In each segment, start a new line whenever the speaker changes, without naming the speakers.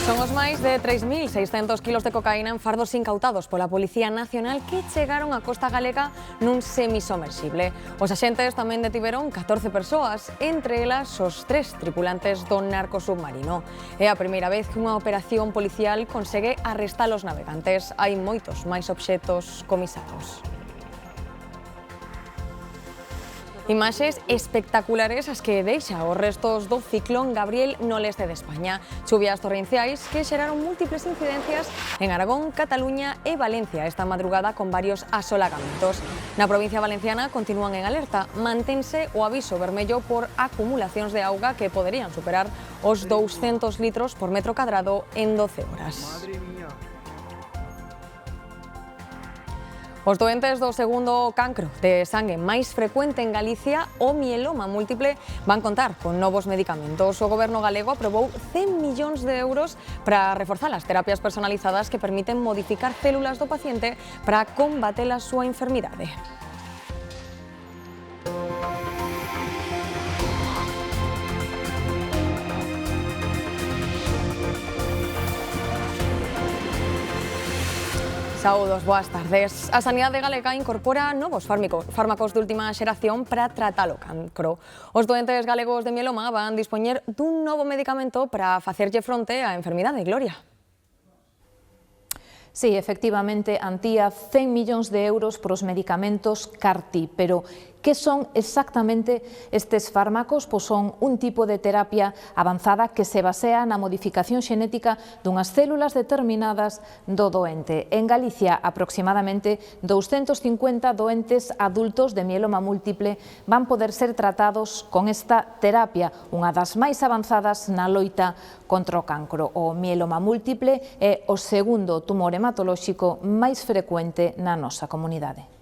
Son os máis de 3.600 kilos de cocaína en fardos incautados pola Policía Nacional que chegaron á costa galega nun semisomerxible. Os axentes tamén detiveron 14 persoas, entre elas os 3 tripulantes do narcosubmarino. É a primeira vez que unha operación policial consegue arrestar os navegantes. Hai moitos máis obxetos comisados. Imaxes espectaculares as que deixa os restos do ciclón Gabriel no leste de España. Chuvias torrenciais que xeraron múltiples incidencias en Aragón, Cataluña e Valencia esta madrugada con varios asolagamentos. Na provincia valenciana continúan en alerta. Mantense o aviso vermello por acumulacións de auga que poderían superar os 200 litros por metro cadrado en 12 horas. Os doentes do segundo cancro de sangue máis frecuente en Galicia, o mieloma múltiple, van contar con novos medicamentos. O Goberno galego aprobou 100 millóns de euros para reforzar as terapias personalizadas que permiten modificar células do paciente para combater a súa enfermidade. Saúdos, boas tardes. A Sanidade Galega incorpora novos fármacos de última xeración para tratar o cancro. Os doentes galegos de mieloma van dispoñer dun novo medicamento para facerlle fronte á enfermidade. Gloria.
Sí, efectivamente, Antía 100 millóns de euros por os medicamentos CAR-T, pero que son exactamente estes fármacos? Pois son un tipo de terapia avanzada que se basea na modificación xenética dunhas células determinadas do doente. En Galicia, aproximadamente 250 doentes adultos de mieloma múltiple van poder ser tratados con esta terapia, unha das máis avanzadas na loita contra o cancro. O mieloma múltiple é o segundo tumor hematolóxico máis frecuente na nosa comunidade.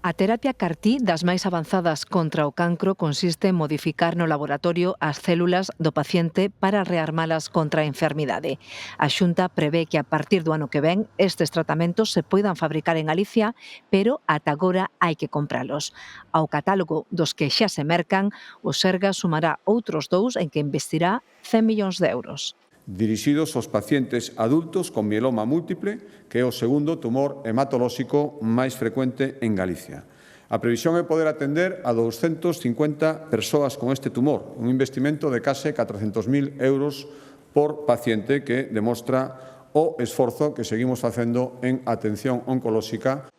A terapia CAR-T das máis avanzadas contra o cancro consiste en modificar no laboratorio as células do paciente para rearmalas contra a enfermidade. A Xunta prevé que a partir do ano que ven estes tratamentos se poidan fabricar en Galicia, pero ata agora hai que compralos. Ao catálogo dos que xa se mercan, o Sergas sumará outros 2 en que investirá 100 millóns de euros.
Dirixidos aos pacientes adultos con mieloma múltiple, que é o segundo tumor hematolóxico máis frecuente en Galicia. A previsión é poder atender a 250 persoas con este tumor, un investimento de case 400.000 euros por paciente que demostra o esforzo que seguimos facendo en atención oncolóxica.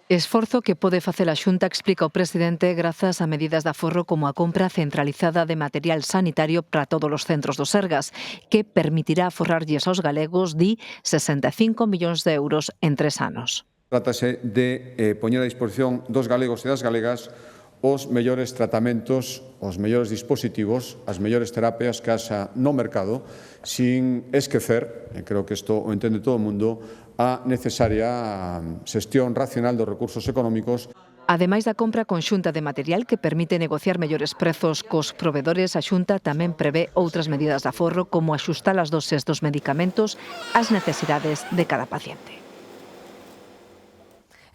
Esforzo que pode facer a Xunta, explica o presidente, grazas a medidas de aforro como a compra centralizada de material sanitario para todos os centros do Sergas, que permitirá aforrarlles aos galegos, di, 65 millóns de euros en 3 anos.
Trátase de poñer a disposición dos galegos e das galegas os mellores tratamentos, os mellores dispositivos, as mellores terapias que haxa no mercado, sin esquecer, e creo que isto o entende todo o mundo, a necesaria xestión racional dos recursos económicos.
Ademais da compra conxunta de material que permite negociar mellores prezos cos provedores, a Xunta tamén prevé outras medidas de aforro como axustar as doses dos medicamentos ás necesidades de cada paciente.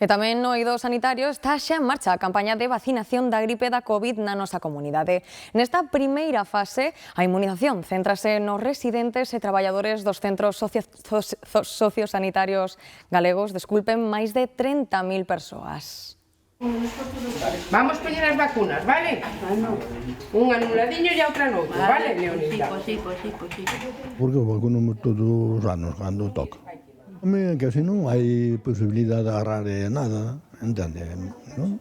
E tamén no eido sanitario está xa en marcha a campaña de vacinación da gripe da COVID na nosa comunidade. Nesta primeira fase, a inmunización céntrase nos residentes e traballadores dos centros sociosanitarios galegos, máis de 30.000 persoas.
Vamos poñer as vacunas, vale? Unha nun ladiño e outra noutro, vale, Leonida?
Sí.
Porque o vacuno todos os anos, cando toca. Home, que así non hai posibilidade de agarrar nada, entende, non?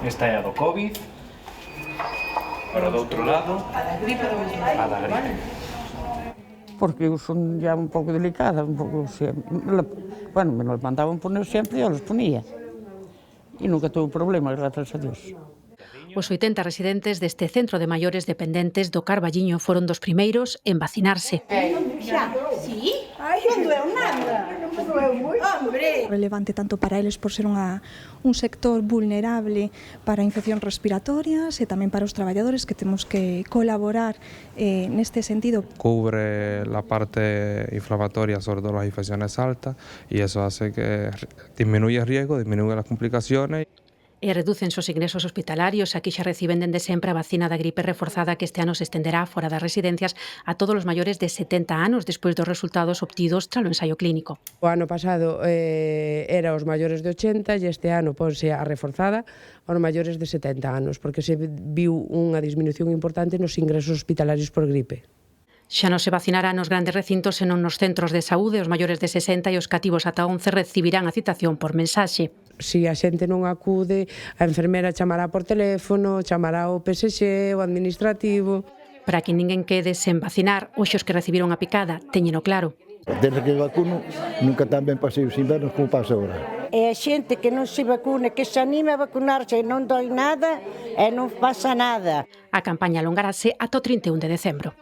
Esta é a do COVID, para do outro lado, a da gripe.
Porque eu son ya un pouco delicada, un pouco... Bueno, me los mandaban poner sempre e eu los ponía. E nunca tuve problema, gracias a Dios.
Os 80 residentes deste centro de maiores dependentes do Carballiño foron dos primeiros en vacinarse.
Sí? Ai, non doeu nada. Non doeu moito. Hombre.
Relevante tanto para eles por ser un sector vulnerable para infeccións respiratorias e tamén para os traballadores que temos que colaborar neste sentido.
Cubre la parte inflamatoria, sobre todo las infecciones altas, y eso hace que disminuya el riesgo, disminuya las complicaciones.
E redúcense os ingresos hospitalarios. Aquí xa reciben dende sempre a vacina da gripe reforzada que este ano se estenderá fora das residencias a todos os maiores de 70 anos despois dos resultados obtidos tralo ensaio clínico.
O ano pasado era os maiores de 80 e este ano ponse a reforzada aos maiores de 70 anos, porque se viu unha disminución importante nos ingresos hospitalarios por gripe.
Xa non se vacinará nos grandes recintos senón nos centros de saúde. Os maiores de 60 e os cativos ata 11 recibirán a citación por mensaxe.
Se a xente non acude, a enfermera chamará por teléfono, chamará o PSG, o administrativo.
Para que ninguén quede sen vacinar, hoxe os que recibiron a picada teñeno claro.
Desde que vacuno, nunca tan ben pasei os invernos como pasa agora.
E a xente que non se vacuna, que se anime a vacunarse, non doi nada e non pasa nada.
A campaña alongarase ata o 31 de decembro.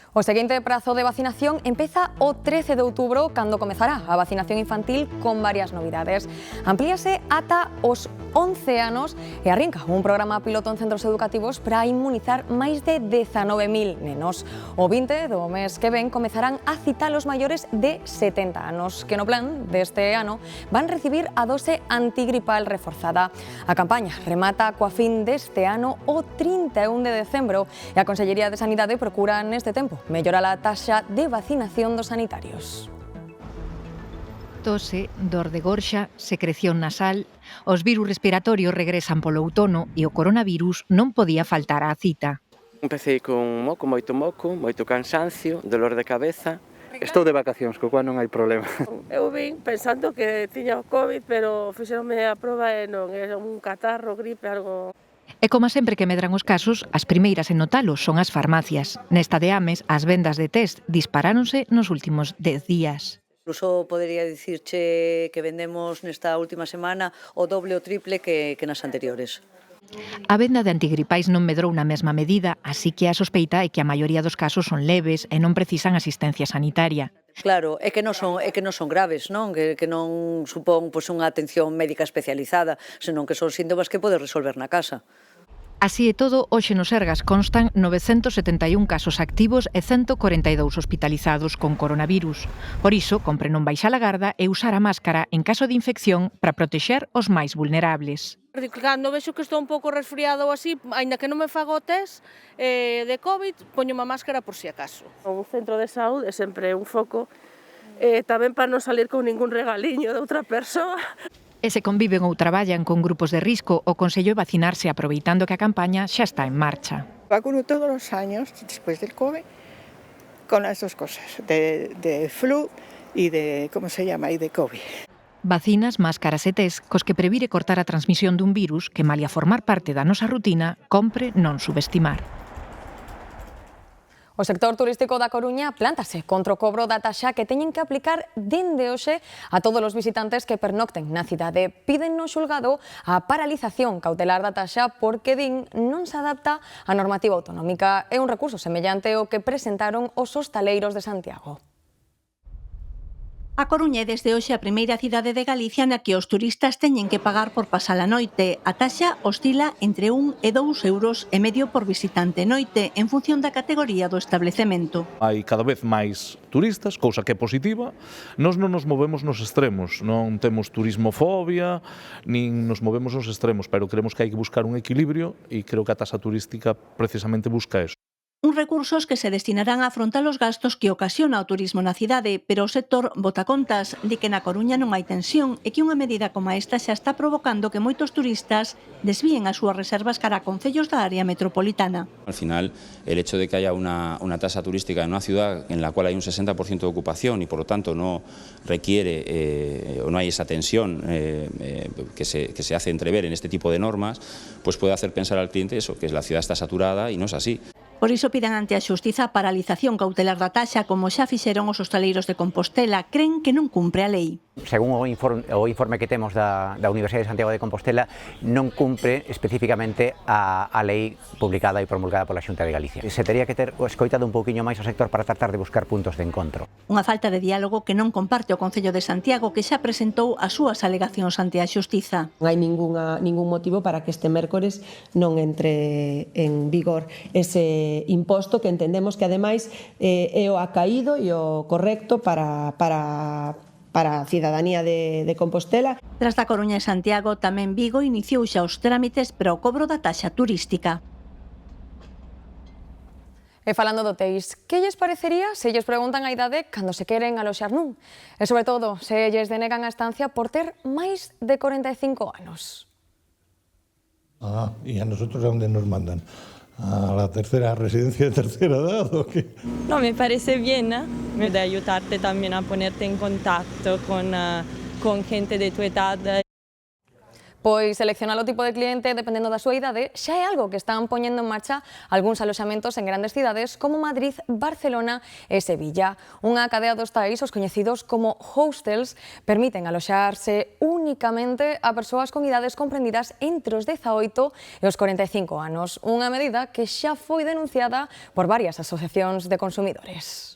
O seguinte prazo de vacinación empeza o 13 de outubro, cando comezará a vacinación infantil con varias novidades. Amplíase ata os 11 anos e arrinca un programa piloto en centros educativos para inmunizar máis de 19.000 nenos. O 20 do mes que ven comezarán a citar os maiores de 70 anos, que no plan deste ano van recibir a dose antigripal reforzada. A campaña remata coa fin deste ano o 31 de decembro e a Consellería de Sanidade procura neste tempo mellorar a taxa de vacinación dos sanitarios.
Tose, dor de gorxa, secreción nasal, os virus respiratorios regresan polo outono e o coronavirus non podía faltar á cita.
Empecé con moito cansancio, dolor de cabeza. Estou de vacacións, co cual non hai problema.
Eu vin pensando que tiña o COVID, pero fixeronme a proba e non, era un catarro, gripe, algo...
E como sempre que medran os casos, as primeiras en notalos son as farmacias. Nesta de Ames, as vendas de test disparáronse nos últimos 10 días.
Incluso podería dicirche que vendemos nesta última semana o doble ou triple que nas anteriores.
A venda de antigripais non medrou na mesma medida, así que a sospeita é que a maioría dos casos son leves e non precisan asistencia sanitaria.
Claro, é que non son graves, non? Que non supón unha atención médica especializada, senón que son síntomas que podes resolver na casa.
Así e todo, hoxe no Sergas constan 971 casos activos e 142 hospitalizados con coronavirus. Por iso, compre non baixar a garda e usar a máscara en caso de infección para protexer os máis vulnerables.
Cando vexo que estou un pouco resfriado ou así, aínda que non me fago o test de COVID, poño unha máscara por si acaso. Un centro de saúde é sempre un foco, tamén para non salir con ningún regaliño de outra persoa.
E se conviven ou traballan con grupos de risco, o consello é vacinarse aproveitando que a campaña xa está en marcha.
Vacuno todos os años, después del COVID, con las dos cosas, de flu y de, ¿cómo se llama?, y de COVID.
Vacinas, máscaras e test cos que previre cortar a transmisión dun virus que, malia formar parte da nosa rutina, compre non subestimar.
O sector turístico da Coruña plántase contra o cobro da taxa que teñen que aplicar dende hoxe a todos os visitantes que pernocten na cidade. Piden no xulgado a paralización cautelar da taxa porque din non se adapta á normativa autonómica. É un recurso semellante ao que presentaron os hostaleiros de Santiago.
A Coruña é desde hoxe a primeira cidade de Galicia na que os turistas teñen que pagar por pasar a noite. A taxa oscila entre 1 e 2,5 euros por visitante noite, en función da categoría do establecemento.
Hai cada vez máis turistas, cousa que é positiva. Nós non nos movemos nos extremos, non temos turismofobia, nin nos movemos nos extremos, pero creemos que hai que buscar un equilibrio e creo que a taxa turística precisamente busca eso.
Uns recursos que se destinarán a afrontar os gastos que ocasiona o turismo na cidade, pero o sector bota contas, di que na Coruña non hai tensión e que unha medida como esta xa está provocando que moitos turistas desvíen as súas reservas cara a concellos da área metropolitana.
Al final, el hecho de que haya una tasa turística en una ciudad en la cual hay un 60% de ocupación y por lo tanto no requiere o no hay esa tensión que se hace entrever en este tipo de normas, pues puede hacer pensar al cliente eso, que la ciudad está saturada y no es así.
Por iso piden ante a Xustiza a paralización cautelar da taxa, como xa fixeron os hostaleiros de Compostela. Creen que non cumpre a lei.
Según o informe que temos da Universidade de Santiago de Compostela, non cumpre especificamente a lei publicada e promulgada pola Xunta de Galicia. Se teria que ter escoitado un pouquiño máis o sector para tratar de buscar puntos de encontro.
Unha falta de diálogo que non comparte o Concello de Santiago, que xa presentou as súas alegacións ante a Xustiza.
Non hai ningún motivo para que este mércores non entre en vigor ese imposto que entendemos que ademais é o acaído e o correcto para para a cidadanía de Compostela.
Tras da Coruña e Santiago, tamén Vigo iniciou xa os trámites para o cobro da taxa turística.
E falando de hotéis, que lles parecería se lles preguntan a idade cando se queren aloxar nun? E sobre todo, se lles denegan a estancia por ter máis de 45 anos.
¿Y a nosotros a dónde nos mandan? ¿A la tercera residencia de tercera edad o qué?
No, me parece bien, ¿eh? De ayudarte también a ponerte en contacto con gente de tu edad.
Pois seleccionar o tipo de cliente dependendo da súa idade xa é algo que están poñendo en marcha algúns aloxamentos en grandes cidades como Madrid, Barcelona e Sevilla. Unha cadea de hostais, os coñecidos como hostels, permiten aloxarse únicamente a persoas con idades comprendidas entre os 18 e os 45 anos, unha medida que xa foi denunciada por varias asociacións de consumidores.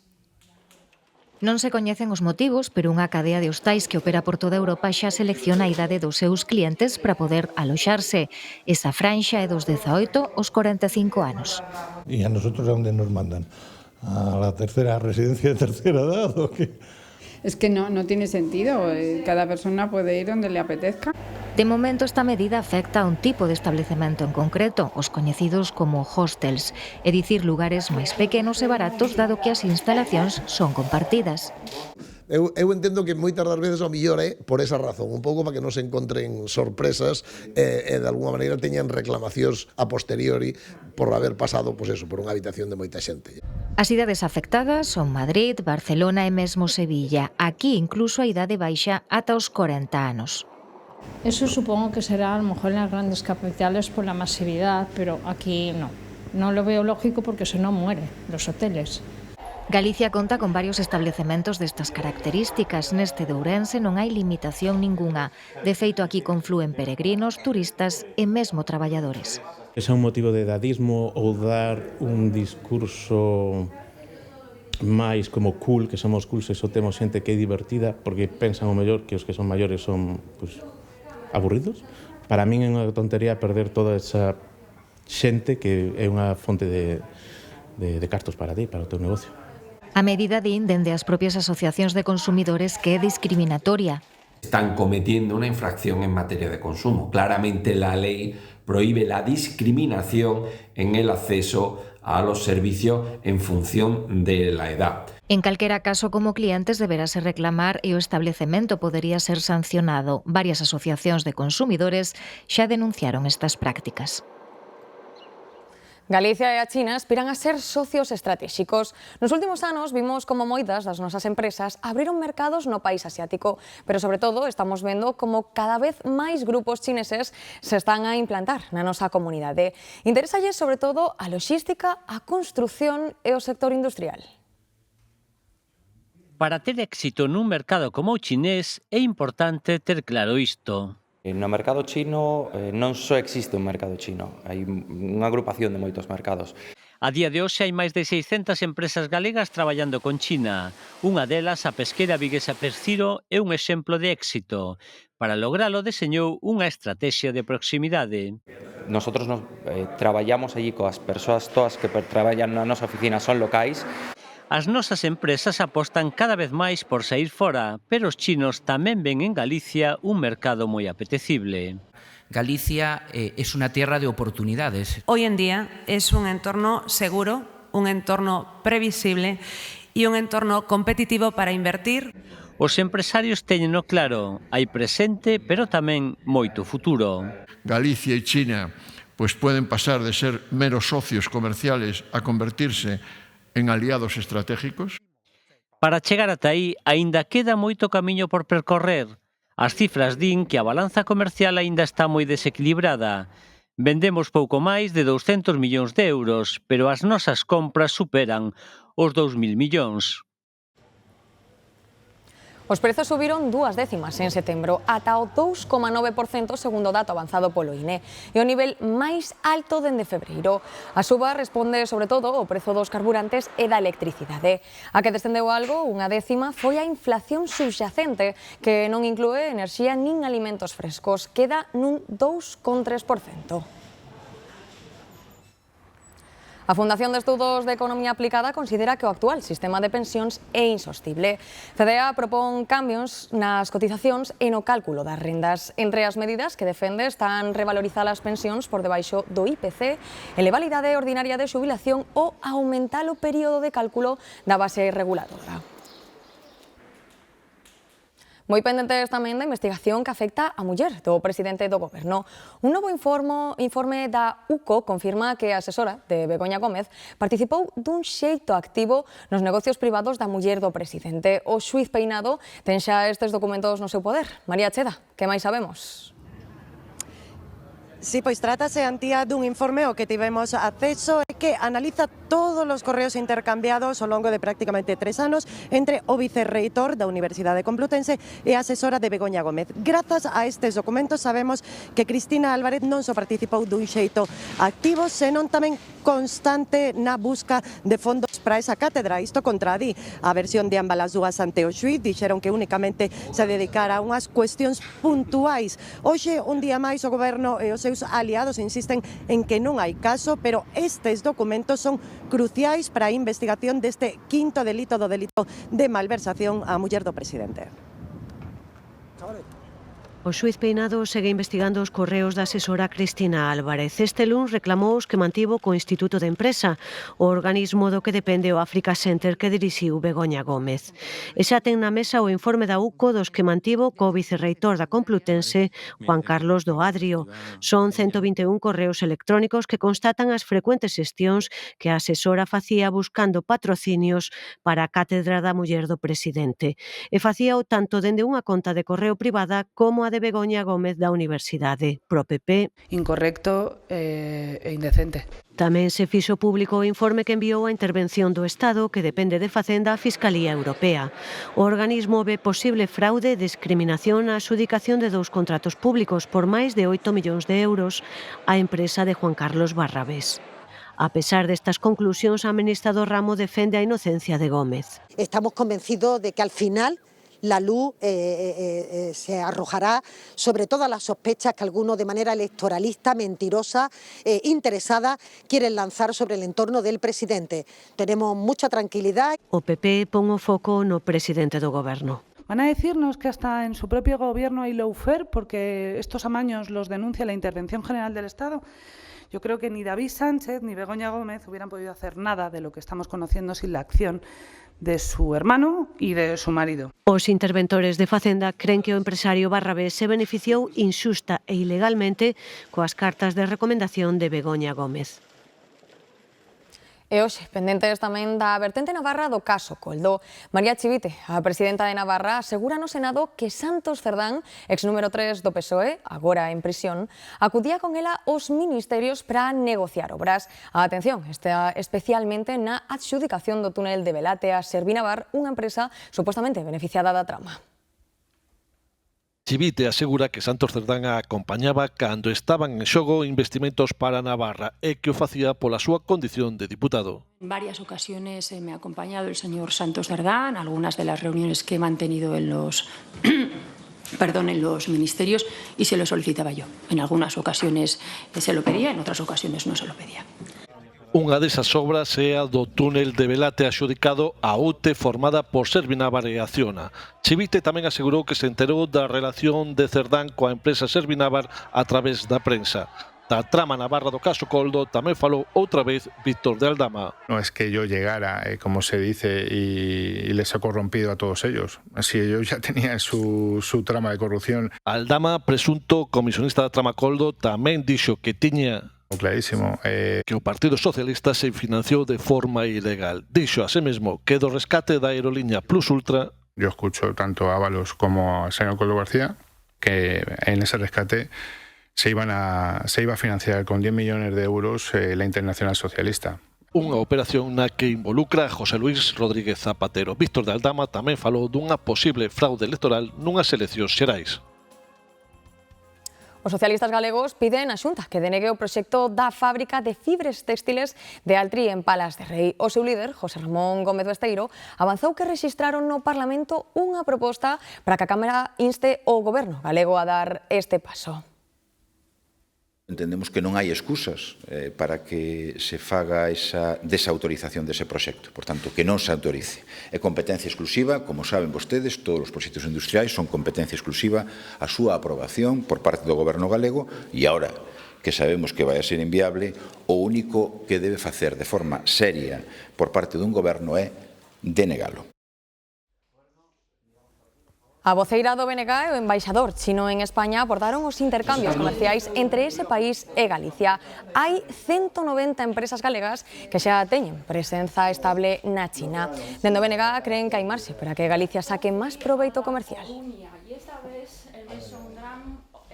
Non se coñecen os motivos, pero unha cadea de hostais que opera por toda Europa xa selecciona a idade dos seus clientes para poder aloxarse. Esa franxa é dos 18 aos 45 anos.
¿Y a nosotros a dónde nos mandan? ¿A la tercera residencia de tercera edad o qué?
Es que no tiene sentido, cada persona puede ir donde le apetezca.
De momento, esta medida afecta a un tipo de establecemento en concreto, os coñecidos como hostels, é dicir, lugares máis pequenos e baratos, dado que as instalacións son compartidas.
Eu entendo que moitas das veces ao millor é por esa razón, un pouco para que non se encontren sorpresas e de alguna maneira teñan reclamacións a posteriori por haber pasado por unha habitación de moita xente.
As cidades afectadas son Madrid, Barcelona e mesmo Sevilla. Aquí incluso a idade baixa ata os 40 anos.
Eso supongo que será a lo mejor en las grandes capitales por la masividad, pero aquí no. No lo veo lógico porque si no mueren los hoteles.
Galicia conta con varios estabelecementos destas características. Neste de Ourense non hai limitación ningunha. De feito, aquí conflúen peregrinos, turistas e mesmo traballadores.
É un motivo de edadismo ou dar un discurso máis como cool, que somos cool se só temos xente que é divertida, porque pensan o mellor que os que son maiores son aburridos. Para min é unha tontería perder toda esa xente que é unha fonte de cartos para ti, para o teu negocio.
A medida din dende as propias asociacións de consumidores que é discriminatoria.
Están cometiendo una infracción en materia de consumo. Claramente la ley prohíbe la discriminación en el acceso a los servicios en función de la edad.
En calquera caso, como clientes deberase reclamar e o establecemento podería ser sancionado. Varias asociacións de consumidores xa denunciaron estas prácticas.
Galicia e a China aspiran a ser socios estratéxicos. Nos últimos anos vimos como moitas das nosas empresas abriron mercados no país asiático, pero sobre todo estamos vendo como cada vez máis grupos chineses se están a implantar na nosa comunidade. Interésalles sobre todo a logística, a construción e o sector industrial.
Para ter éxito nun mercado como o chinés é importante ter claro isto.
No mercado chino non só existe un mercado chino, hai unha agrupación de moitos mercados.
A día de hoxe hai máis de 600 empresas galegas traballando con China. Unha delas, a pesqueira viguesa Pesciro, é un exemplo de éxito. Para logralo, deseñou unha estrategia de proximidade.
Nosotros traballamos allí coas persoas todas que traballan na nosa oficina son locais.
As nosas empresas apostan cada vez máis por sair fora, pero os chinos tamén ven en Galicia un mercado moi apetecible.
Galicia es una tierra de oportunidades.
Hoy en día es un entorno seguro, un entorno previsible y un entorno competitivo para invertir.
Os empresarios teñeno claro, hai presente, pero tamén moito futuro.
Galicia e China pueden pasar de ser meros socios comerciales a convertirse en aliados estratégicos?
Para chegar ata aí, aínda queda moito camiño por percorrer. As cifras din que a balanza comercial aínda está moi desequilibrada. Vendemos pouco máis de 200 millóns de euros, pero as nosas compras superan os 2.000 millóns.
Os prezos subiron 2 décimas en setembro, ata o 2,9% segundo o dato avanzado polo INE, e o nivel máis alto dende febreiro. A suba responde sobre todo ao prezo dos carburantes e da electricidade. A que descendeu algo, 1 décima, foi a inflación subxacente, que non inclúe enerxía nin alimentos frescos, queda nun 2,3%. A Fundación de Estudos de Economía Aplicada considera que o actual sistema de pensións é insostible. FEDEA propón cambios nas cotizacións e no cálculo das rendas. Entre as medidas que defende están revalorizar as pensións por debaixo do IPC, elevar a idade ordinaria de xubilación ou aumentar o período de cálculo da base reguladora. Moi pendentes tamén da investigación que afecta a muller do presidente do Goberno. Un novo informe da UCO confirma que a asesora de Begoña Gómez participou dun xeito activo nos negocios privados da muller do presidente. O xuíz Peinado ten xa estes documentos no seu poder. María Cheda, que máis sabemos?
Sí, pois trátase, Antía, dun informe ao que tivemos acceso e que analiza todos os correos intercambiados ao longo de prácticamente 3 anos entre o vicerreitor da Universidade Complutense e a asesora de Begoña Gómez. Grazas a estes documentos sabemos que Cristina Álvarez non só participou dun xeito activo, senón tamén constante na busca de fondos para esa cátedra. Isto contradí a versión de ambas as dúas ante o xuíz, dixeron que únicamente se dedicara a unhas cuestións puntuais. Hoxe, un día máis, o Goberno e os seus aliados insisten en que non hai caso, pero estes documentos son cruciais para a investigación deste quinto delito do delito de malversación á muller do presidente.
O xuíz Peinado segue investigando os correos da asesora Cristina Álvarez. Este luns reclamou os que mantivo co Instituto de Empresa, o organismo do que depende o Africa Center que dirixiu Begoña Gómez. E xa ten na mesa o informe da UCO dos que mantivo co vicerreitor da Complutense, Juan Carlos do Adrio. Son 121 correos electrónicos que constatan as frecuentes xestións que a asesora facía buscando patrocinios para a cátedra da muller do presidente. E facíao tanto dende unha conta de correo privada como a de Begoña Gómez da Universidade, pro PP.
Incorrecto e indecente.
Tamén se fixo público o informe que enviou a Intervención do Estado, que depende de Facenda, a Fiscalía Europea. O organismo ve posible fraude e discriminación na adxudicación de 2 contratos públicos por máis de 8 millóns de euros á empresa de Juan Carlos Barrabés. A pesar destas conclusións, a ministra do ramo defende a inocencia de Gómez.
Estamos convencidos de que al final la luz se arrojará sobre todas las sospechas que algunos de manera electoralista, mentirosa, interesada, quieren lanzar sobre el entorno del presidente. Tenemos mucha tranquilidad.
O PP pon o foco no presidente do Goberno.
Van a decirnos que hasta en su propio gobierno hay lawfare porque estos amaños los denuncia la Intervención General del Estado. Yo creo que ni David Sánchez ni Begoña Gómez hubieran podido hacer nada de lo que estamos conociendo sin la acción de su hermano y de su marido.
Os interventores de Facenda creen que o empresario Barrabés se beneficiou inxusta e ilegalmente coas cartas de recomendación de Begoña Gómez.
E hoxe, pendentes tamén da vertente navarra do caso Coldo. María Chivite, a presidenta de Navarra, asegura no Senado que Santos Cerdán, ex número 3 do PSOE, agora en prisión, acudía con ela aos ministerios para negociar obras. A atención está especialmente na adxudicación do túnel de Belate a Servinavar, unha empresa supostamente beneficiada da trama.
Chivite asegura que Santos Cerdán a acompañaba cando estaban en xogo investimentos para Navarra e que o facía pola súa condición de diputado.
En varias ocasiones me ha acompañado el señor Santos Cerdán, algunas de las reuniones que he mantenido en los ministerios y se lo solicitaba yo. En algunas ocasiones se lo pedía, en otras ocasiones no se lo pedía.
Unha desas obras é a do túnel de Belate axudicado a UTE formada por Servinavar e Acciona. Chivite tamén asegurou que se enterou da relación de Cerdán coa empresa Servinavar a través da prensa. Da trama navarra do caso Coldo tamén falou outra vez Víctor de Aldama.
No es que yo llegara, como se dice, y les he corrompido a todos ellos. Así ellos ya tenían su trama de corrupción.
Aldama, presunto comisionista da trama Coldo, tamén dixo que tiña
clarísimo.
Que o Partido Socialista se financiou de forma ilegal. Dixo a sí mesmo que do rescate da aerolínea Plus Ultra.
Yo escucho tanto a Ábalos como al señor Coldo García que en ese rescate se iba a financiar con 10 millones de euros la Internacional Socialista.
Unha operación na que involucra a José Luis Rodríguez Zapatero. Víctor de Aldama tamén falou dunha posible fraude electoral nunhas eleccións xerais.
Os socialistas galegos piden á Xunta que denegue o proxecto da fábrica de fibres textiles de Altri en Palas de Rei. O seu líder, José Ramón Gómez Besteiro, avanzou que rexistraron no Parlamento unha proposta para que a Cámara inste o Goberno galego a dar este paso.
Entendemos que non hai excusas para que se faga esa desautorización dese proxecto. Por tanto, que non se autorice. É competencia exclusiva, como saben vostedes, todos os proxectos industriais son competencia exclusiva a súa aprobación por parte do Goberno galego e agora que sabemos que vai a ser inviable, o único que debe facer de forma seria por parte dun Goberno é denegalo.
A voceira do BNG e o embaixador chino en España abordaron os intercambios comerciais entre ese país e Galicia. Hai 190 empresas galegas que xa teñen presenza estable na China. Dende o BNG creen que hai marxe para que Galicia saque máis proveito comercial.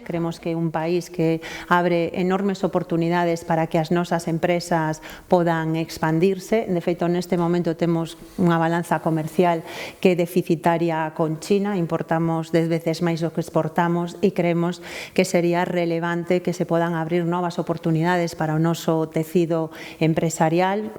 Creemos que é un país que abre enormes oportunidades para que as nosas empresas podan expandirse. De feito, neste momento temos unha balanza comercial que é deficitaria con China, importamos 10 veces máis do que exportamos e creemos que sería relevante que se podan abrir novas oportunidades para o noso tecido empresarial.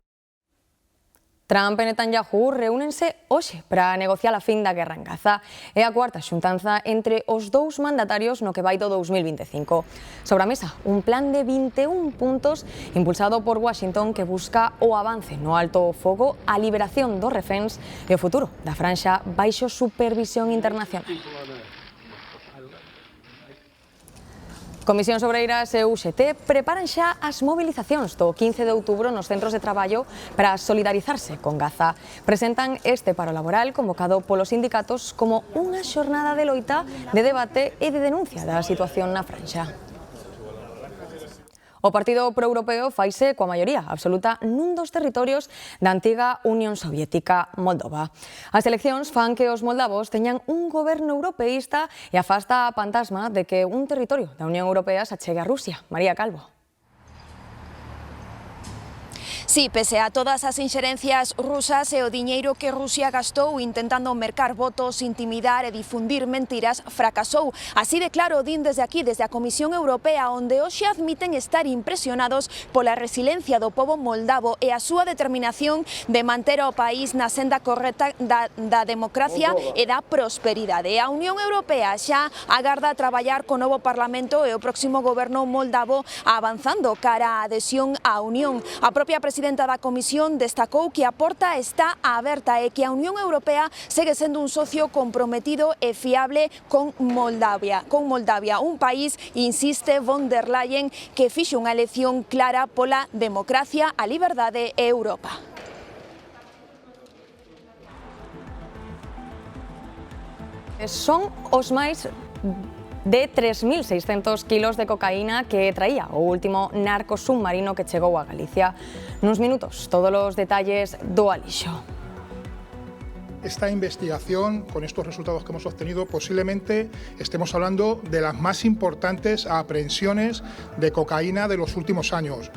Trump e Netanyahu reúnense hoxe para negociar a fin da guerra en Gaza. É a cuarta xuntanza entre os dous mandatarios no que vai do 2025. Sobre a mesa, un plan de 21 puntos impulsado por Washington que busca o avance no alto o fogo, a liberación dos reféns e o futuro da franxa baixo supervisión internacional. Comisións Obreiras e UGT preparan xa as mobilizacións do 15 de outubro nos centros de traballo para solidarizarse con Gaza. Presentan este paro laboral convocado polos sindicatos como unha xornada de loita, de debate e de denuncia da situación na franxa. O Partido Proeuropeo faise coa maioría absoluta nun dos territorios da antiga Unión Soviética, Moldova. As eleccións fan que os moldavos teñan un goberno europeísta e afasta a fantasma de que un territorio da Unión Europea se achegue a Rusia. María Calvo.
Sí, pese a todas as inxerencias rusas e o diñeiro que Rusia gastou intentando mercar votos, intimidar e difundir mentiras, fracasou. Así de claro din desde aquí, desde a Comisión Europea, onde hoxe admiten estar impresionados pola resiliencia do pobo moldavo e a súa determinación de manter o país na senda correcta da democracia e da prosperidade. A Unión Europea xa agarda traballar co novo Parlamento e o próximo goberno moldavo avanzando cara á adhesión á Unión. A propia presidenta da Comisión destacou que a porta está aberta e que a Unión Europea segue sendo un socio comprometido e fiable con Moldavia, un país, insiste von der Leyen, que fixo unha elección clara pola democracia, a liberdade e Europa.
Son os máis de 3.600 kilos de cocaína que traía o último narco submarino que chegou a Galicia. Nuns minutos, todos os detalles do Alixo.
Esta investigación, con estos resultados que hemos obtenido, posiblemente estemos hablando de las más importantes aprehensiones de cocaína de los últimos años.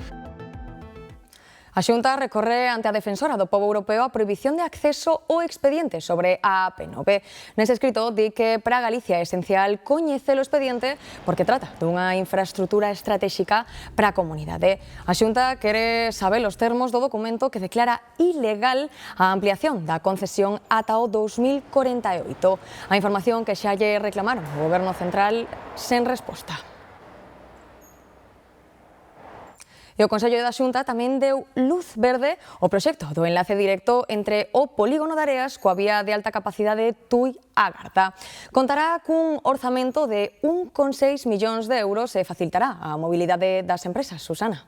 A Xunta recorre ante a defensora do pobo europeo a prohibición de acceso ao expediente sobre a AP9. Nese escrito di que para Galicia é esencial coñecer o expediente porque trata dunha infraestrutura estratégica para a comunidade. A Xunta quere saber os termos do documento que declara ilegal a ampliación da concesión ata o 2048. A información que xa lle reclamaron o Goberno Central sen resposta. E o Consello da Xunta tamén deu luz verde ao proxecto do enlace directo entre o polígono de Areas coa vía de alta capacidade Tui-A Garda. Contará cun orzamento de 1,6 millóns de euros e facilitará a mobilidade das empresas. Susana.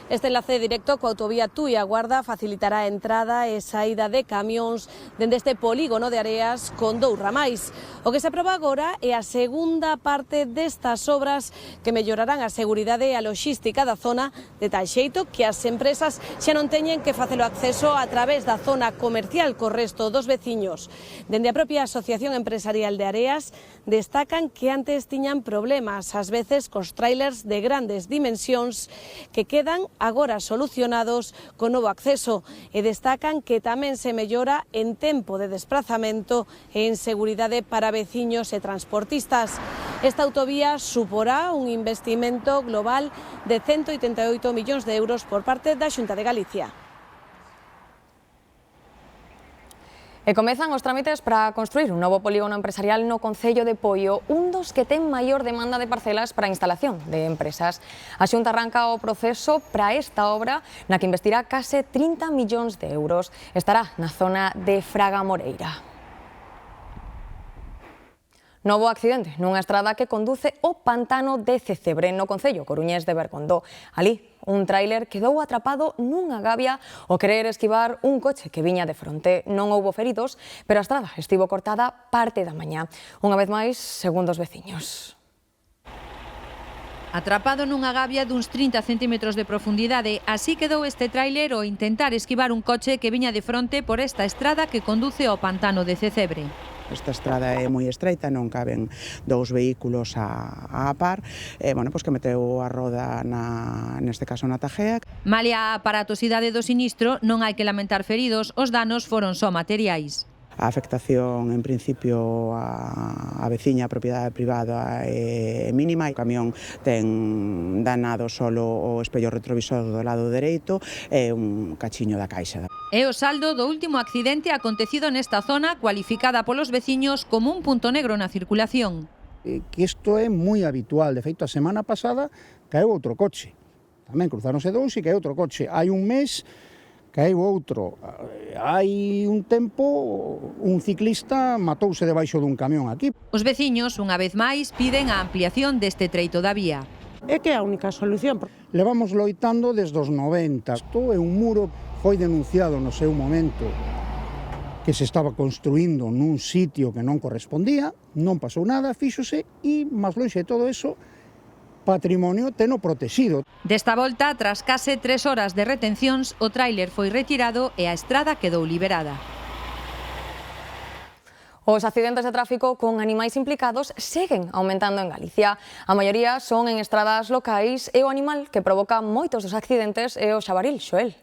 Este enlace directo coa autovía Tui-A Garda facilitará a entrada e saída de camións dende este polígono de Areas con 2 ramais. O que se aproba agora é a segunda parte destas obras que mellorarán a seguridade e a loxística da zona de tal xeito que as empresas xa non teñen que facelo acceso a través da zona comercial co resto dos veciños. Dende a propia Asociación Empresarial de Areas destacan que antes tiñan problemas, ás veces cos trailers de grandes dimensións que quedan agora solucionados co novo acceso e destacan que tamén se mellora en tempo de desplazamento e en seguridade para veciños e transportistas. Esta autovía suporá un investimento global de 188 millóns de euros por parte da Xunta de Galicia.
E comezan os trámites para construir un novo polígono empresarial no concello de Poio, un dos que ten maior demanda de parcelas para a instalación de empresas. A Xunta arranca o proceso para esta obra, na que investirá case 30 millóns de euros. Estará na zona de Fraga Moreira. Novo accidente nunha estrada que conduce ao pantano de Cecebre, no concello coruñés de Bergondo. Ali, un tráiler quedou atrapado nunha gabia ao querer esquivar un coche que viña de fronte. Non houbo feridos, pero a estrada estivo cortada parte da mañá. Unha vez máis, segundo os veciños.
Atrapado nunha gabia duns 30 centímetros de profundidade, así quedou este tráiler ao intentar esquivar un coche que viña de fronte por esta estrada que conduce ao pantano de Cecebre.
Esta estrada é moi estreita, non caben dous vehículos a par, que meteu a roda neste caso na tajea.
Malia a aparatosidade do sinistro, non hai que lamentar feridos, os danos foron só materiais.
A afectación, en principio, a veciña, a propiedade privada é mínima. O camión ten danado solo o espello retrovisor do lado dereito e un cachiño da caixa.
É o saldo do último accidente acontecido nesta zona, cualificada polos veciños como un punto negro na circulación.
Que isto é moi habitual. De feito, a semana pasada caeu outro coche. Tamén cruzáronse dous e caeu outro coche. Hai un mes caeu outro. Hai un tempo, un ciclista matouse debaixo dun camión aquí.
Os veciños, unha vez máis, piden a ampliación deste treito da vía.
É que é a única solución. Levamos loitando desde os 90. Isto é un muro, foi denunciado no seu momento que se estaba construindo nun sitio que non correspondía, non pasou nada, fíxose e, máis lonxe de todo eso, patrimonio teno protegido.
Desta volta, tras case 3 horas de retencións, o tráiler foi retirado e a estrada quedou liberada.
Os accidentes de tráfico con animais implicados seguen aumentando en Galicia. A maioría son en estradas locais e o animal que provoca moitos dos accidentes é o xabaril, Xoel.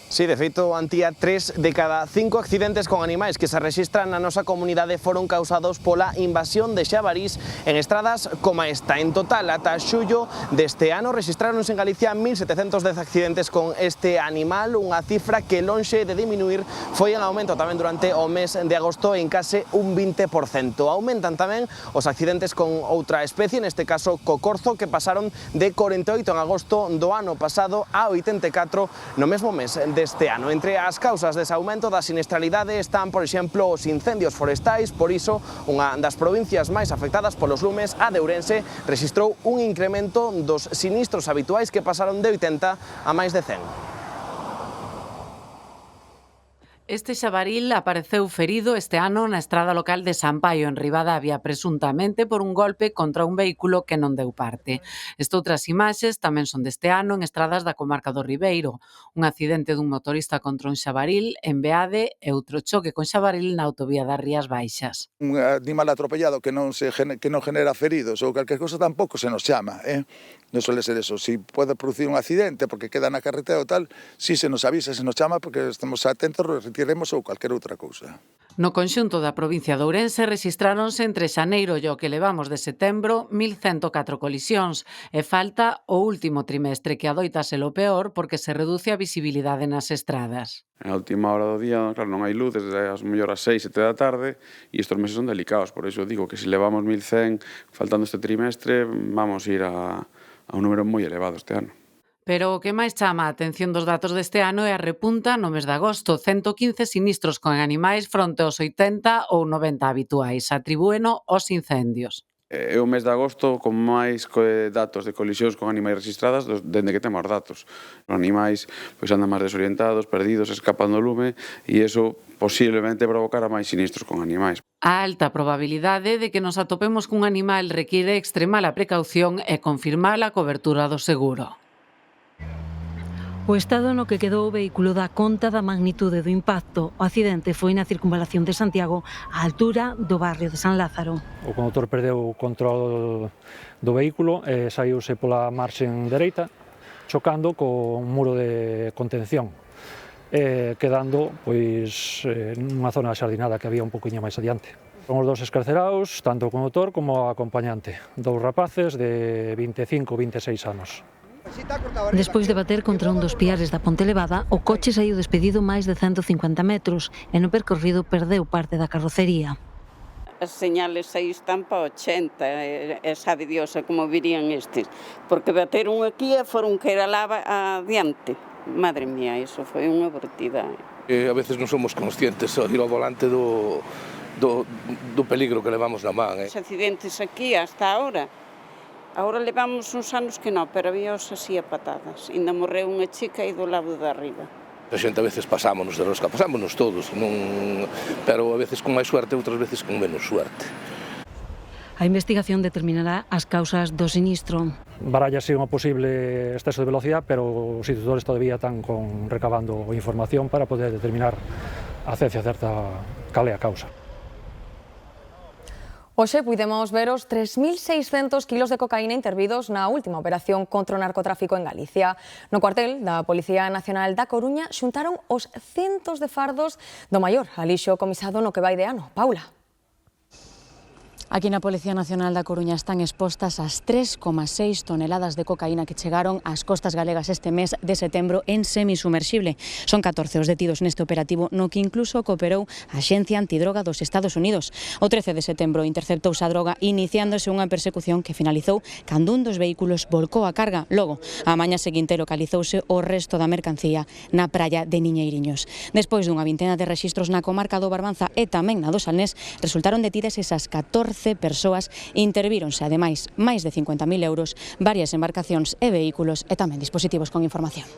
Sí, de feito, Antía, 3 de cada 5 accidentes con animais que se rexistran na nosa comunidade foron causados pola invasión de xabarís en estradas como esta. En total, ata xullo deste ano, rexistráronse en Galicia 1.710 accidentes con este animal, unha cifra que lonxe de diminuir foi en aumento tamén durante o mes de agosto en case un 20%. Aumentan tamén os accidentes con outra especie, neste caso co corzo, que pasaron de 48 en agosto do ano pasado a 84 no mesmo mes deste ano. Entre as causas dese aumento da siniestralidade están, por exemplo, os incendios forestais. Por iso, unha das provincias máis afectadas polos lumes, a de Ourense, rexistrou un incremento dos sinistros habituais que pasaron de 80 a máis de 100.
Este xabaril apareceu ferido este ano na estrada local de San Paio, en Ribadavia, presuntamente por un golpe contra un vehículo que non deu parte. Estoutras imaxes tamén son deste ano en estradas da comarca do Ribeiro. Un accidente dun motorista contra un xabaril en Beade e outro choque con xabaril na autovía das Rías Baixas.
Un animal atropellado que non genera feridos ou calquer cosa tampouco se nos chama, non suele ser eso. Si pode producir un accidente porque queda na carretera ou tal, si se nos avisa, se nos chama porque estamos atentos, retiremos ou calquer outra cousa.
No conxunto da provincia de Ourense rexistráronse entre xaneiro e o que levamos de setembro 1.104 colisións e falta o último trimestre, que adoita ser o peor porque se reduce a visibilidade nas estradas.
A última hora do día, claro, non hai luz desde as mellores 6, 7 da tarde e estes meses son delicados, por iso digo que se levamos 1.100 faltando este trimestre, vamos ir a un número moi elevado este ano.
Pero o que máis chama a atención dos datos deste ano é a repunta no mes de agosto, 115 sinistros con animais fronte aos 80 ou 90 habituais. Atribúeno aos incendios.
É o mes de agosto con máis datos de colisións con animais registradas dende que temos datos. Os animais andan máis desorientados, perdidos, escapando o lume e iso posiblemente provocará máis sinistros con animais.
A alta probabilidade de que nos atopemos cun animal require extremar a precaución e confirmar a cobertura do seguro.
O estado no que quedou o vehículo dá conta da magnitude do impacto. O accidente foi na circunvalación de Santiago, á altura do barrio de San Lázaro.
O condutor perdeu o control do vehículo e saíuse pola marxen dereita, chocando co muro de contención, quedando nunha zona xardinada que había un poquinho máis adiante. Son os dous escarcerados, tanto o condutor como o acompañante, dous rapaces de 25 e 26 anos.
Despois de bater contra un dos piares da Ponte Levada, o coche saiu despedido máis de 150 metros e no percorrido perdeu parte da carrocería.
As señales aí están para 80, sabe Dios como virían estes, porque bateron aquí e foron que era lava adiante. Madre mía, iso foi unha abortidade.
A veces non somos conscientes de ir ao volante do peligro que levamos na man.
Os accidentes aquí hasta ahora levamos uns anos que non, pero había os así a patadas. Ainda morreu unha chica aí do lado de arriba.
A xente a veces pasámonos de rosca, pasámonos todos, pero a veces con máis suerte, outras veces con menos suerte.
A investigación determinará as causas do sinistro.
Barállase unha posible exceso de velocidade, pero os institutores todavía están recabando información para poder determinar a ciencia certa cal é a causa.
Hoxe puidemos ver os 3.600 kilos de cocaína intervidos na última operación contra o narcotráfico en Galicia. No cuartel da Policía Nacional da Coruña xuntaron os centos de fardos do maior alixo comisado no que vai de ano. Paula.
Aquí na Policía Nacional da Coruña están expostas as 3,6 toneladas de cocaína que chegaron ás costas galegas este mes de setembro en semisumerxible. Son 14 os detidos neste operativo no que incluso cooperou a Axencia Antidroga dos Estados Unidos. O 13 de setembro interceptouse a droga iniciándose unha persecución que finalizou cando un dos vehículos volcou a carga. Logo, a mañá seguinte localizouse o resto da mercancía na praia de Niñeiriños. Despois dunha vintena de rexistros na comarca do Barbanza e tamén na do Salnés, resultaron detidas esas 14 persoas e intervíronse, ademais, máis de 50.000 euros, varias embarcacións e vehículos e tamén dispositivos con información.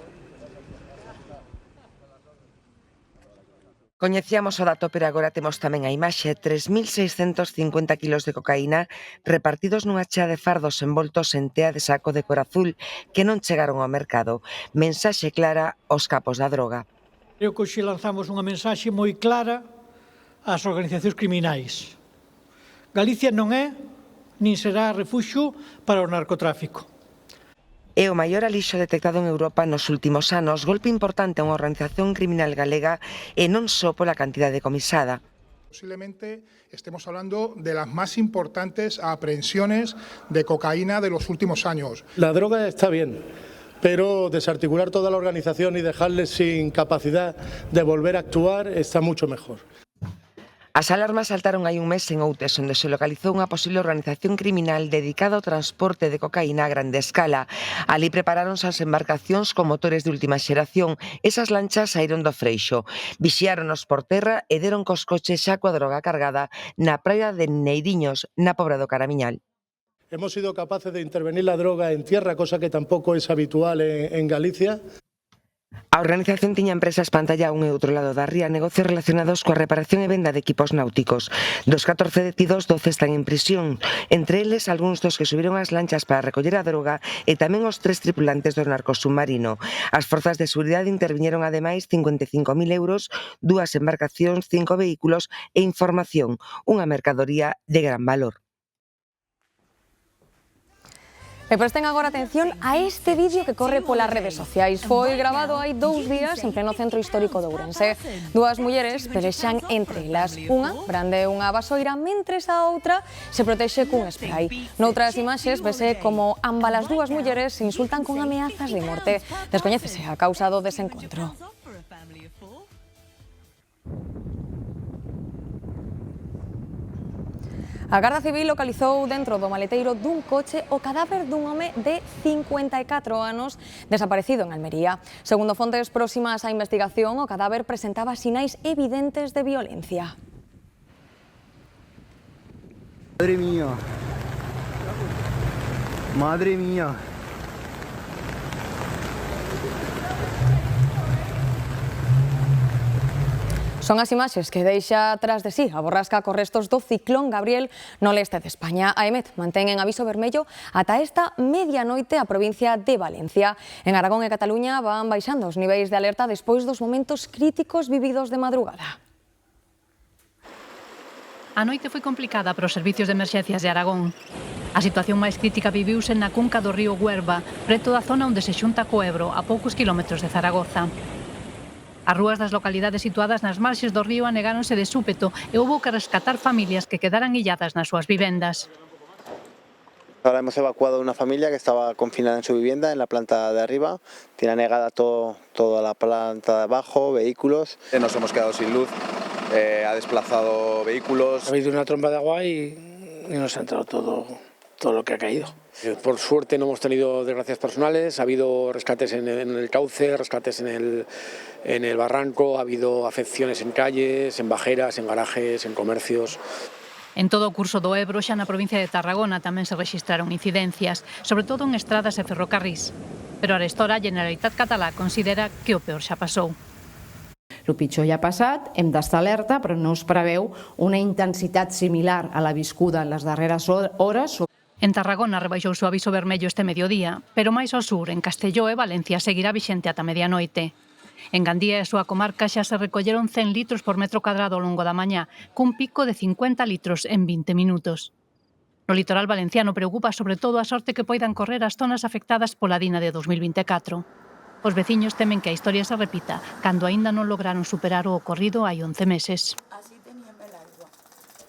Coñecíamos o dato, pero agora temos tamén a imaxe: 3.650 kilos de cocaína repartidos nunha chea de fardos envoltos en tea de saco de cor azul que non chegaron ao mercado. Mensaxe clara aos capos da droga.
Creo que hoxe lanzamos unha mensaxe moi clara ás organizacións criminais. Galicia non é, nin será refuxo para o narcotráfico.
É o maior alixo detectado en Europa nos últimos anos, golpe importante a unha organización criminal galega e non só pola cantidade comisada.
Posiblemente estemos hablando de las más importantes aprehensiones de cocaína de los últimos años.
La droga está bien, pero desarticular toda la organización y dejarles sin capacidad de volver a actuar está mucho mejor.
As alarmas saltaron hai un mes en Outes, onde se localizou unha posible organización criminal dedicada ao transporte de cocaína a grande escala. Ali preparáronse as embarcacións con motores de última xeración. Esas lanchas saíron do Freixo, vixiáronos por terra e deron cos coches xa coa droga cargada na praia de Niñeiriños, na Pobra do Caramiñal.
Hemos sido capaces de intervenir la droga en tierra, cosa que tampoco es habitual en Galicia.
A organización tiña empresas pantalla a un e outro lado da ría, negocios relacionados coa reparación e venda de equipos náuticos. Dos 14 detidos, 12 están en prisión, entre eles algúns dos que subiron as lanchas para recoller a droga e tamén os 3 tripulantes do narcosubmarino. As forzas de seguridade interviñeron ademais 55.000 euros, 2 embarcacións, 5 vehículos e información, unha mercadoría de gran valor.
E presten agora atención a este vídeo que corre polas redes sociais. Foi grabado hai 2 días en pleno centro histórico de Ourense. 2 mulleres pelexan entre elas. Unha brande unha vasoira, mentres a outra se protexe cun spray. Noutras imaxes vese como ambas as 2 mulleres se insultan con ameazas de morte. Descoñécese a causa do desencontro. A Garda Civil localizou dentro do maleteiro dun coche o cadáver dun home de 54 anos desaparecido en Almería. Segundo fontes próximas á investigación, o cadáver presentaba sinais evidentes de violencia.
Madre mía. Madre mía.
Son as imaxes que deixa tras de sí a borrasca cos restos do ciclón Gabriel no leste de España. A EMET mantén en aviso vermello ata esta medianoite a provincia de Valencia. En Aragón e Cataluña van baixando os niveis de alerta despois dos momentos críticos vividos de madrugada.
A noite foi complicada para os servicios de emerxencias de Aragón. A situación máis crítica viviuse na cunca do río Huerva, preto da zona onde se xunta co Ebro, a poucos kilómetros de Zaragoza. As rúas das localidades situadas nas marxes do río anegáronse de súpeto e houbo que rescatar familias que quedaran illadas nas súas vivendas.
Ahora hemos evacuado a una familia que estaba confinada en su vivienda, en la planta de arriba. Tiene anegada toda la planta de abajo, vehículos.
Nos hemos quedado sin luz, ha desplazado vehículos.
Ha habido una tromba de agua y nos ha entrado todo lo que ha caído. Por suerte no hemos tenido desgracias personales, ha habido rescates en el cauce, rescates en el barranco, ha habido afecciones en calles, en bajeras, en garajes, en comercios.
En todo o curso do Ebro, xa na provincia de Tarragona, tamén se rexistraron incidencias, sobre todo en estradas e ferrocarrís. Pero arestora a Generalitat Catalá considera que o peor xa pasou.
El pitjor ja ha passat, hem d'estar alerta, però no es preveu una intensitat similar a la viscuda en les darreres hores.
En Tarragona rebaixouse o aviso vermello este mediodía, pero máis ao sur, en Castelló e Valencia, seguirá vixente ata medianoite. En Gandía e a súa comarca xa se recolleron 100 litros por metro cadrado ao longo da mañá, cun pico de 50 litros en 20 minutos. No litoral valenciano preocupa sobre todo a sorte que poidan correr as zonas afectadas pola Dina de 2024. Os veciños temen que a historia se repita, cando aínda non lograron superar o ocorrido hai 11 meses.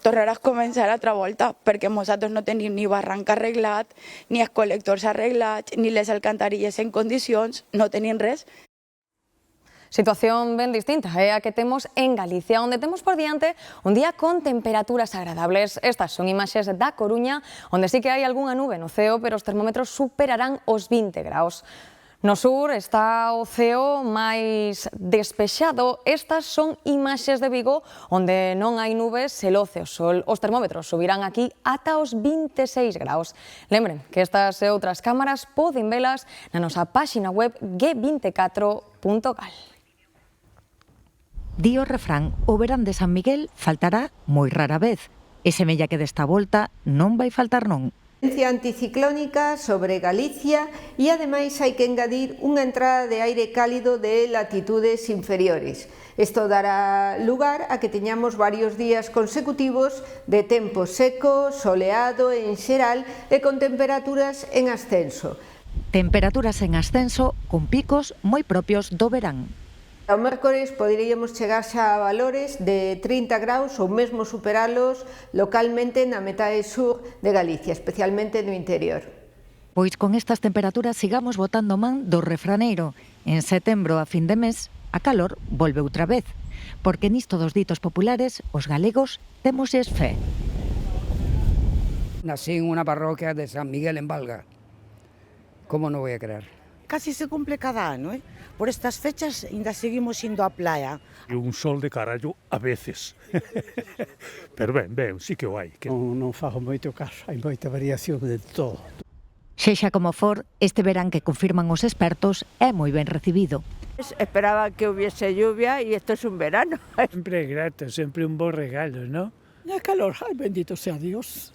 Tornaràs començar altra volta, perquè nosaltres no tenim ni barranc arreglat, ni els col·lectors arreglats, ni les alcantarilles en condicions, no tenim res.
Situación ben distinta a que temos en Galicia, onde temos por diante un día con temperaturas agradables. Estas son imaxes da Coruña, onde sí que hai algunha nube no ceo, pero os termómetros superarán os 20 graus. No sur está o ceo máis despexado. Estas son imaxes de Vigo, onde non hai nubes e loce o sol. Os termómetros subirán aquí ata os 26 graus. Lembren que estas e outras cámaras poden velas na nosa páxina web g24.gal.
Di o refrán, o verán de San Miguel faltará moi rara vez. E semella que desta volta non vai faltar non.
Anticiclónica sobre Galicia e ademais hai que engadir unha entrada de aire cálido de latitudes inferiores. Isto dará lugar a que teñamos varios días consecutivos de tempo seco, soleado en xeral e con temperaturas en ascenso.
Temperaturas en ascenso con picos moi propios do verán.
O mércores poderíamos chegar xa a valores de 30 graus ou mesmo superalos localmente na metade sur de Galicia, especialmente no interior.
Pois con estas temperaturas sigamos botando man do refraneiro. En setembro a fin de mes, a calor volve outra vez, porque nisto dos ditos populares, os galegos temosles fe.
Nací en unha parroquia de San Miguel en Valga. ¿Cómo no voy a creer?
Casi se cumple cada ano, Por estas fechas ainda seguimos indo á playa.
E un sol de carallo a veces. Pero ben, sí que o hai.
Non fago moito caso, hai moita variación de todo.
Sexa como for, este verán que confirman os expertos é moi ben recibido.
Esperaba que hubiese lluvia e isto é un verano.
Sempre é grato, sempre un bo regalo, ¿no? E calor, ai, bendito sea Dios.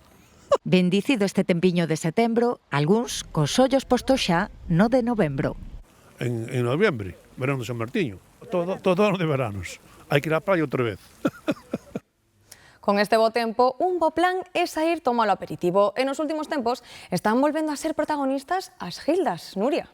Bendicido este tempiño de setembro, algúns cos ollos postos xa no de novembro.
En noviembre, verán de San Martiño. Todo ano de veranos. Hai que ir á praia outra vez.
Con este bo tempo, un bo plan é sair tomar o aperitivo. E nos últimos tempos están volvendo a ser protagonistas as gildas, Nuria.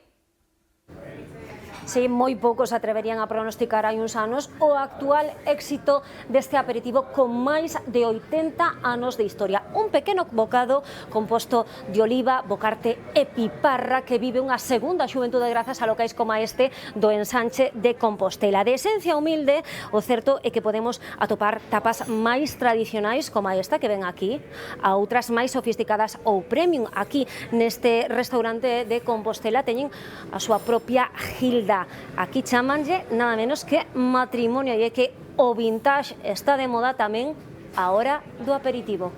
Si moi poucos se atreverían a pronosticar hai uns anos o actual éxito deste aperitivo con máis de 80 anos de historia. Un pequeno bocado composto de oliva, bocarte e piparra que vive unha segunda xuventude grazas a locais como este do Ensanche de Compostela. De esencia humilde, o certo é que podemos atopar tapas máis tradicionais como esta que ven aquí, a outras máis sofisticadas ou premium. Aquí neste restaurante de Compostela teñen a súa propia gilda. Aquí chamanlle nada menos que matrimonio e é que o vintage está de moda tamén a hora do aperitivo.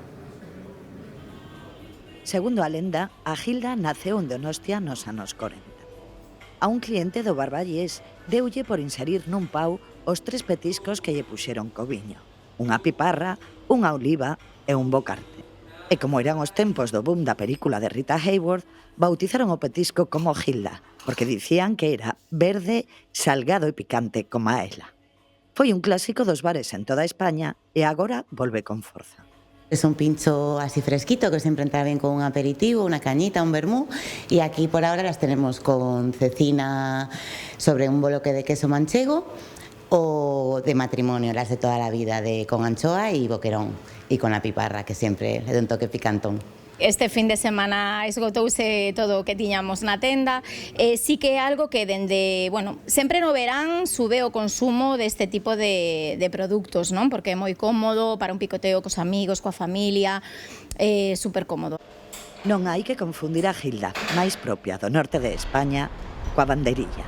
Segundo a lenda, a gilda naceu en Donostia nos anos 40. A un cliente do Barballés deulle por inserir nun pau os 3 petiscos que lle puxeron co viño. Unha piparra, unha oliva e un bocarte. E como eran os tempos do boom da película de Rita Hayworth, bautizaron o petisco como gilda, porque dicían que era verde, salgado e picante como a ela. Foi un clásico dos bares en toda España e agora volve con forza.
Es un pincho así fresquito que siempre entra bien con un aperitivo, una cañita, un vermú, y aquí por ahora las tenemos con cecina sobre un bloque de queso manchego o de matrimonio, las de toda la vida, con anchoa y boquerón, y con la piparra, que siempre le da un toque picantón.
Este fin de semana esgotouse todo o que tiñamos na tenda. Sí que é algo que dende, bueno, sempre no verán sube o consumo deste tipo de produtos, non? Porque é moi cómodo para un picoteo cos amigos, coa familia, super cómodo.
Non hai que confundir a Gilda, máis propia do norte de España, coa banderilla.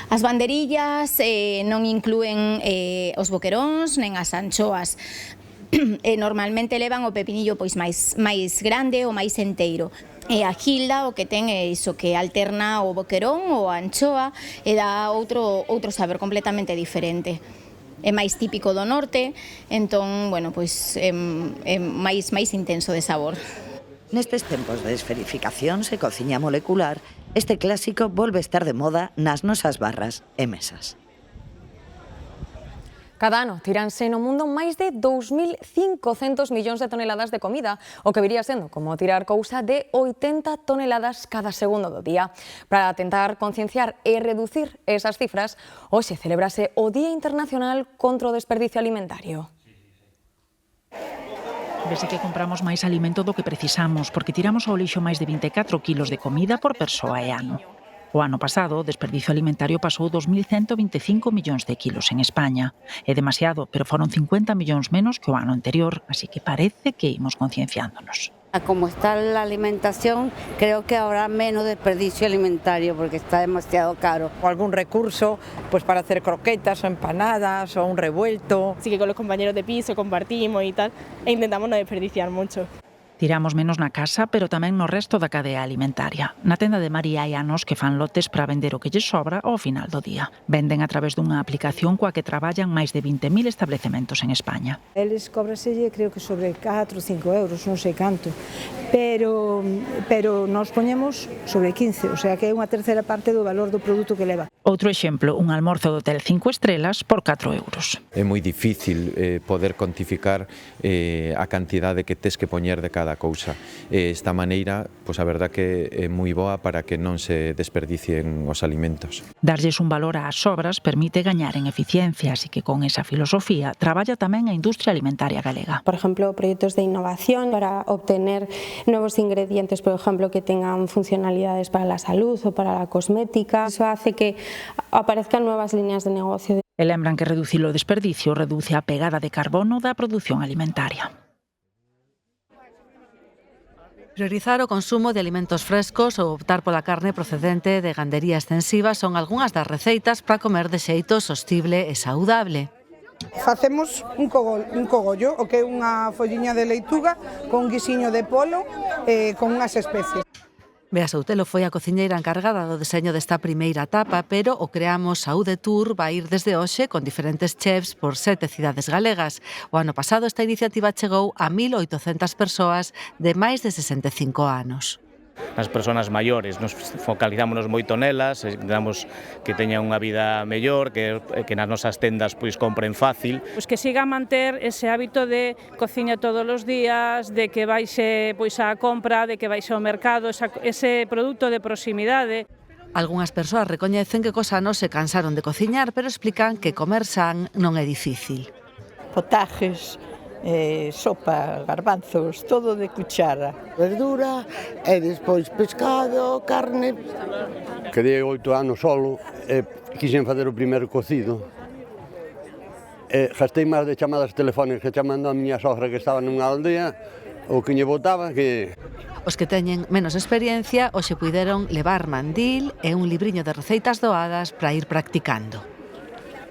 As banderillas non inclúen os boqueróns nen as anchoas. Normalmente levan o pepinillo pois máis grande ou máis enteiro. E a Gilda o que ten é iso, que alterna o boquerón ou a anchoa e dá outro sabor completamente diferente. É máis típico do norte, entón, bueno, pois é máis intenso de sabor.
Nestes tempos de esferificación e cociña molecular, este clásico volve estar de moda nas nosas barras e mesas.
Cada ano tiranse no mundo máis de 2.500 millóns de toneladas de comida, o que viría sendo como tirar cousa de 80 toneladas cada segundo do día. Para tentar concienciar e reducir esas cifras, hoxe celebrase o Día Internacional contra o Desperdicio Alimentario.
Vese que compramos máis alimento do que precisamos, porque tiramos ao lixo máis de 24 kilos de comida por persoa e ano. O ano pasado, o desperdicio alimentario pasou 2.125 millóns de kilos en España. É demasiado, pero foron 50 millóns menos que o ano anterior, así que parece que imos concienciándonos.
Como está la alimentación, creo que habrá menos desperdicio alimentario porque está demasiado caro.
O algún recurso pues para hacer croquetas o empanadas o un revuelto.
Así que con los compañeros de piso compartimos y tal, e intentamos no desperdiciar mucho.
Tiramos menos na casa, pero tamén no resto da cadea alimentaria. Na tenda de María hai anos que fan lotes para vender o que lles sobra ao final do día. Venden a través dunha aplicación coa que traballan máis de 20.000 establecementos en España.
Eles cóbraselle, creo que sobre 4 ou 5 euros, non sei canto, pero nós poñemos sobre 15, o sea que é unha terceira parte do valor do produto que leva.
Outro exemplo, un almorzo do hotel 5 estrelas por 4 euros.
É moi difícil poder cuantificar a cantidade que tes que poñer de cada cousa. Esta maneira, pois a verdad que é moi boa para que non se desperdicien os alimentos.
Darlles un valor ás sobras permite gañar en eficiencia, así que con esa filosofía traballa tamén a industria alimentaria galega.
Por ejemplo, proyectos de innovación para obtener nuevos ingredientes, por ejemplo, que tengan funcionalidades para la salud o para la cosmética. Eso hace que aparezcan nuevas líneas de negocio.
E lembran que reducir o desperdicio reduce a pegada de carbono da produción alimentaria.
Priorizar o consumo de alimentos frescos ou optar pola carne procedente de gandería extensiva son algunhas das receitas para comer de xeito sostible e saudable.
Facemos un cogollo, o que é unha folliña de leituga con un guisiño de polo con unhas especies.
Bea Soutelo foi a cociñeira encargada do deseño desta primeira etapa, pero o Creamos Saúde Tour vai ir desde hoxe con diferentes chefs por 7 cidades galegas. O ano pasado esta iniciativa chegou a 1.800 persoas de máis de 65 anos.
As persoas maiores nos focalizámonos moito nelas, intentamos que teñan unha vida mellor, que nas nosas tendas pois compren fácil.
Pois que siga a manter ese hábito de cociña todos os días, de que baixe pois a compra, de que baixe ao mercado, ese produto de proximidade.
Algúnas persoas recoñecen que cos anos se cansaron de cociñar, pero explican que comer san non é difícil.
Potajes, sopa, garbanzos, todo de cuchara.
Verdura e despois pescado, carne.
Quedei 8 anos solo e quixen fazer o primeiro cocido. Gastei máis de chamadas telefónicas que chamando a miña sogra que estaba nunha aldea, o que lle botaba que...
Os que teñen menos experiencia hoxe puideron levar mandil e un libriño de receitas doadas para ir practicando.